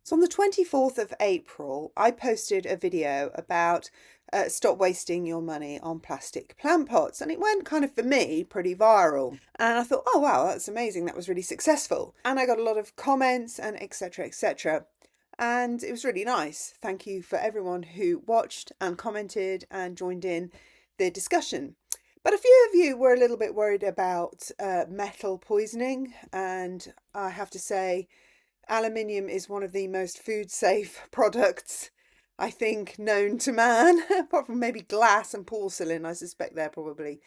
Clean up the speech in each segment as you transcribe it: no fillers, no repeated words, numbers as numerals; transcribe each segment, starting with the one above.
So on the 24th of April, I posted a video about stop wasting your money on plastic plant pots. And it went kind of, for me, pretty viral. And I thought, oh, wow, that's amazing. That was really successful. And I got a lot of comments and etc., etc. And it was really nice. Thank you for everyone who watched and commented and joined in the discussion. But a few of you were a little bit worried about metal poisoning. And I have to say, aluminium is one of the most food safe products, I think, known to man, apart from maybe glass and porcelain. I suspect they're probably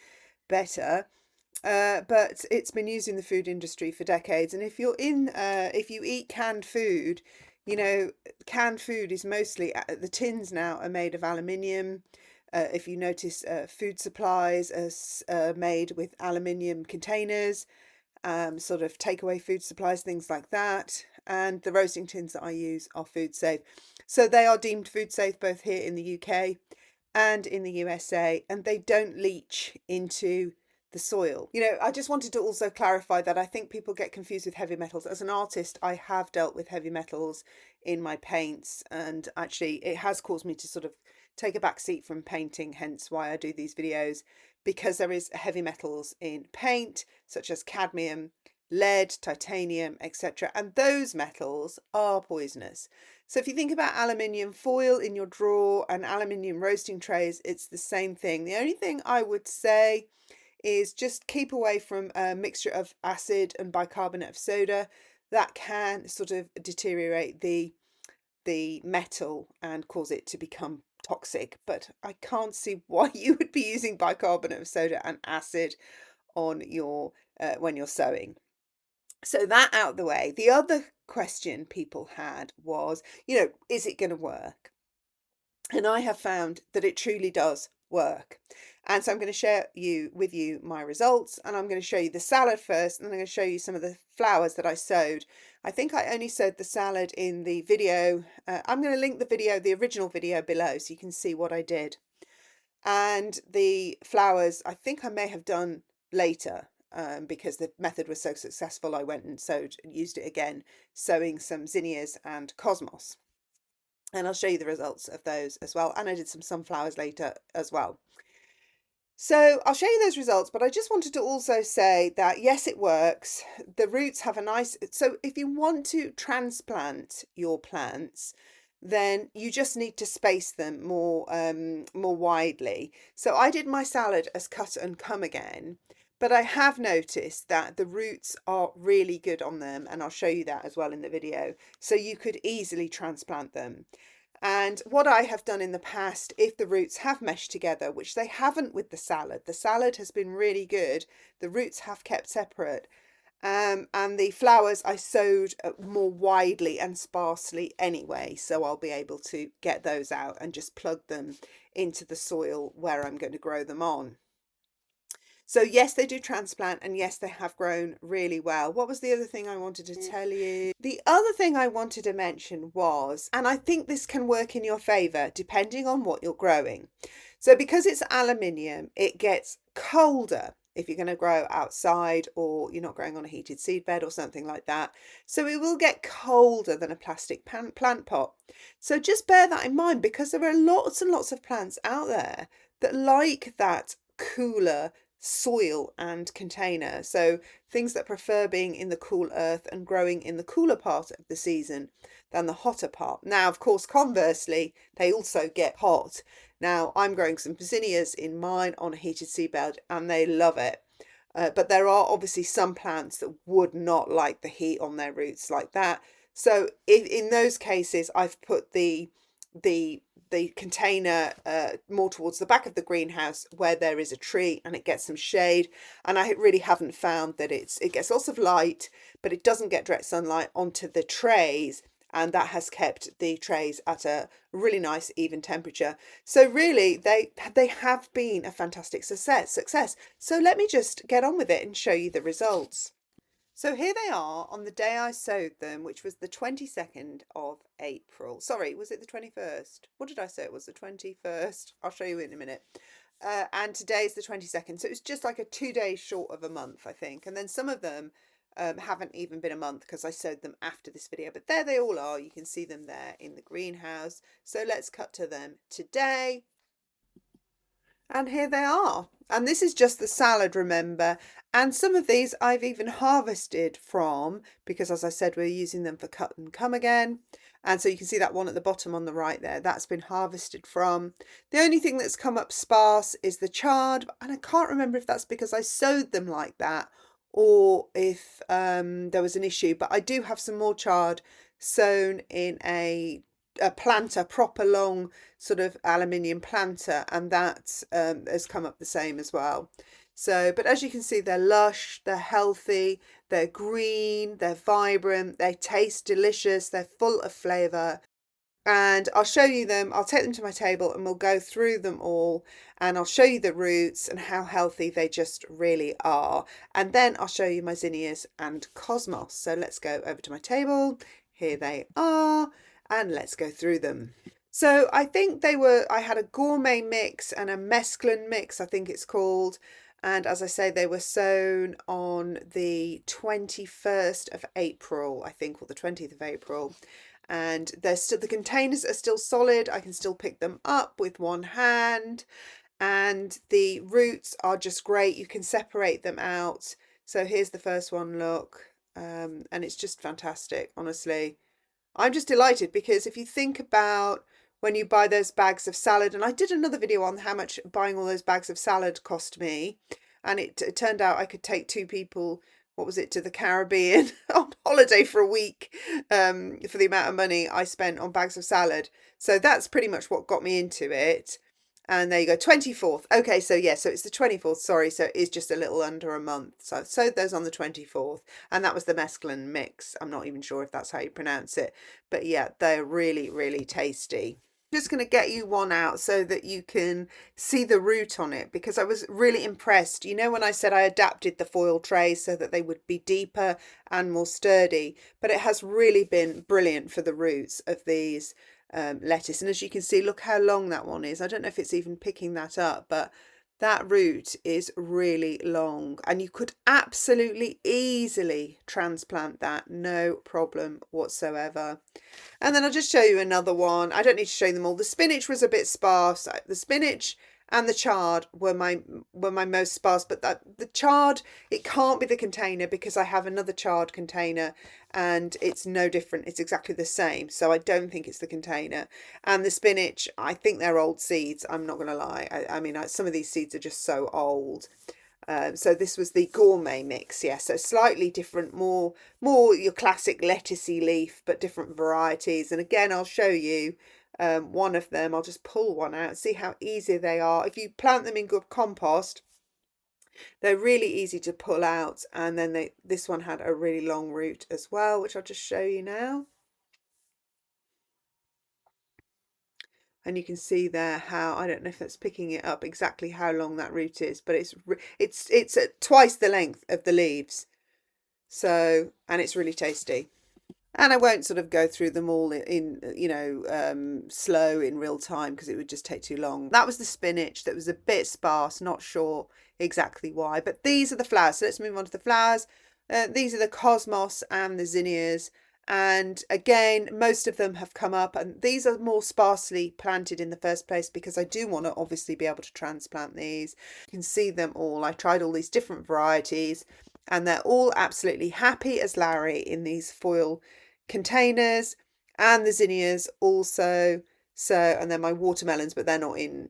better. But it's been used in the food industry for decades. And if you eat canned food, canned food is mostly, the tins now are made of aluminium. If you notice, food supplies are made with aluminium containers, sort of takeaway food supplies, things like that. And the roasting tins that I use are food safe. So they are deemed food safe both here in the UK and in the USA, and they don't leach into the soil. I just wanted to also clarify that I think people get confused with heavy metals. As an artist, I have dealt with heavy metals in my paints, and actually it has caused me to sort of take a back seat from painting, hence why I do these videos, because there is heavy metals in paint, such as cadmium, lead, titanium, etc. And those metals are poisonous. So if you think about aluminium foil in your drawer and aluminium roasting trays, it's the same thing. The only thing I would say is just keep away from a mixture of acid and bicarbonate of soda. That can sort of deteriorate the metal and cause it to become toxic. But I can't see why you would be using bicarbonate of soda and acid on your when you're sewing. So that out of the way. The other question people had was, is it going to work? And I have found that it truly does work. And so I'm going to share with you my results, and I'm going to show you the salad first, and then I'm going to show you some of the flowers that I sowed. I think I only sowed the salad in the video. I'm going to link the original video below, so you can see what I did. And the flowers, I think I may have done later, because the method was so successful. I went and used it again, sowing some zinnias and cosmos. And I'll show you the results of those as well. And I did some sunflowers later as well. So I'll show you those results, but I just wanted to also say that yes, it works. The roots have so if you want to transplant your plants, then you just need to space them more widely. So I did my salad as cut and come again, but I have noticed that the roots are really good on them, and I'll show you that as well in the video. So you could easily transplant them. And what I have done in the past, if the roots have meshed together, which they haven't with the salad has been really good. The roots have kept separate. And the flowers I sowed more widely and sparsely anyway, so I'll be able to get those out and just plug them into the soil where I'm going to grow them on. So yes, they do transplant, and yes, they have grown really well. What was the other thing I wanted to tell you? The other thing I wanted to mention was, and I think this can work in your favour depending on what you're growing. So because it's aluminium, it gets colder if you're going to grow outside, or you're not growing on a heated seed bed or something like that. So it will get colder than a plastic plant pot. So just bear that in mind, because there are lots and lots of plants out there that like that cooler soil and container. So things that prefer being in the cool earth and growing in the cooler part of the season than the hotter part. Now, of course, conversely, they also get hot. Now, I'm growing some zinnias in mine on a heated seedbed, and they love it. But there are obviously some plants that would not like the heat on their roots like that. So in those cases, I've put the container more towards the back of the greenhouse where there is a tree and it gets some shade. And I really haven't found that it gets lots of light, but it doesn't get direct sunlight onto the trays, and that has kept the trays at a really nice even temperature. So really they have been a fantastic success. So let me just get on with it and show you the results. So here they are on the day I sowed them, which was the 22nd of April. Sorry, was it the 21st? What did I say? It was the 21st. I'll show you in a minute. And today is the 22nd. So it was just like a 2 days short of a month, I think. And then some of them haven't even been a month because I sowed them after this video, but there they all are. You can see them there in the greenhouse. So let's cut to them today. And here they are. And this is just the salad, remember. And some of these I've even harvested from, because as I said, we're using them for cut and come again. And so you can see that one at the bottom on the right there, that's been harvested from. The only thing that's come up sparse is the chard. And I can't remember if that's because I sowed them like that or if there was an issue. But I do have some more chard sown in a planter, proper long sort of aluminium planter, and that has come up the same as well. So, but as you can see, they're lush, they're healthy, they're green, they're vibrant, they taste delicious, they're full of flavour. And I'll show you them, I'll take them to my table and we'll go through them all, and I'll show you the roots and how healthy they just really are. And then I'll show you my zinnias and cosmos. So let's go over to my table. Here they are, and let's go through them. So I think I had a gourmet mix and a mesclun mix, I think it's called. And as I say, they were sown on the 21st of April, I think, or the 20th of April. And they're still, the containers are still solid. I can still pick them up with one hand. And the roots are just great. You can separate them out. So here's the first one, look. And it's just fantastic, honestly. I'm just delighted because if you think about when you buy those bags of salad, and I did another video on how much buying all those bags of salad cost me, and it turned out I could take two people, what was it, to the Caribbean on holiday for a week for the amount of money I spent on bags of salad. So that's pretty much what got me into it. And there you go, 24th. Okay, so yeah, so it's the 24th, sorry, so it's just a little under a month. So I've sowed those on the 24th, and that was the mesclun mix. I'm not even sure if that's how you pronounce it, but yeah, they're really, really tasty. Just going to get you one out so that you can see the root on it, because I was really impressed. You know, when I said I adapted the foil trays so that they would be deeper and more sturdy, but it has really been brilliant for the roots of these lettuce. And as you can see, look how long that one is. I don't know if it's even picking that up, but that root is really long, and you could absolutely easily transplant that, no problem whatsoever. And then I'll just show you another one. I don't need to show them all. The spinach was a bit sparse. The spinach and the chard were my most sparse, but the chard, it can't be the container because I have another chard container and it's no different. It's exactly the same. So I don't think it's the container. And the spinach, I think they're old seeds. I'm not going to lie. I mean, some of these seeds are just so old. So this was the gourmet mix, yeah, so slightly different, more your classic lettucey leaf, but different varieties. And again, I'll show you one of them. I'll just pull one out, see how easy they are. If you plant them in good compost, they're really easy to pull out. And then this one had a really long root as well, which I'll just show you now. And you can see there how, I don't know if that's picking it up exactly how long that root is, but it's at twice the length of the leaves. So, and it's really tasty. And I won't sort of go through them all in you know, slow in real time because it would just take too long. That was the spinach that was a bit sparse, not sure exactly why. But these are the flowers. So let's move on to the flowers. These are the cosmos and the zinnias. And again, most of them have come up, and these are more sparsely planted in the first place because I do want to obviously be able to transplant these. You can see them all. I tried all these different varieties, and they're all absolutely happy as Larry in these foil containers, and the zinnias also. So, and then my watermelons, but they're not in,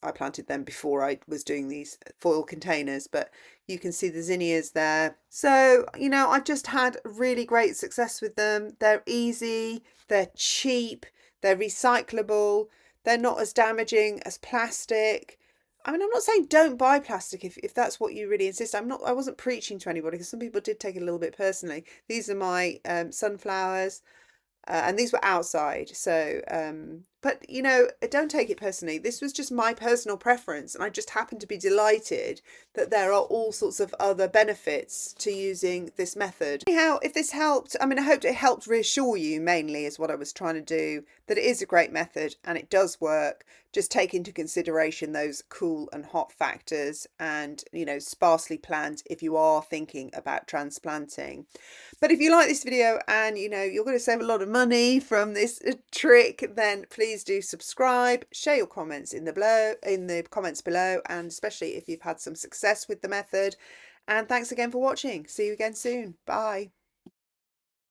I planted them before I was doing these foil containers, but you can see the zinnias there. So, you know, I've just had really great success with them. They're easy, they're cheap, they're recyclable, they're not as damaging as plastic. I mean, I'm not saying don't buy plastic if that's what you really insist. I wasn't preaching to anybody because some people did take it a little bit personally. These are my sunflowers. And these were outside, so But, you know, don't take it personally. This was just my personal preference, and I just happen to be delighted that there are all sorts of other benefits to using this method. Anyhow, if this helped, I mean, I hope it helped reassure you, mainly is what I was trying to do, that it is a great method and it does work. Just take into consideration those cool and hot factors, and, you know, sparsely plant if you are thinking about transplanting. But if you like this video and you know you're going to save a lot of money from this trick, then please do subscribe, share your comments in the comments below, and especially if you've had some success with the method. And thanks again for watching. See you again soon. Bye.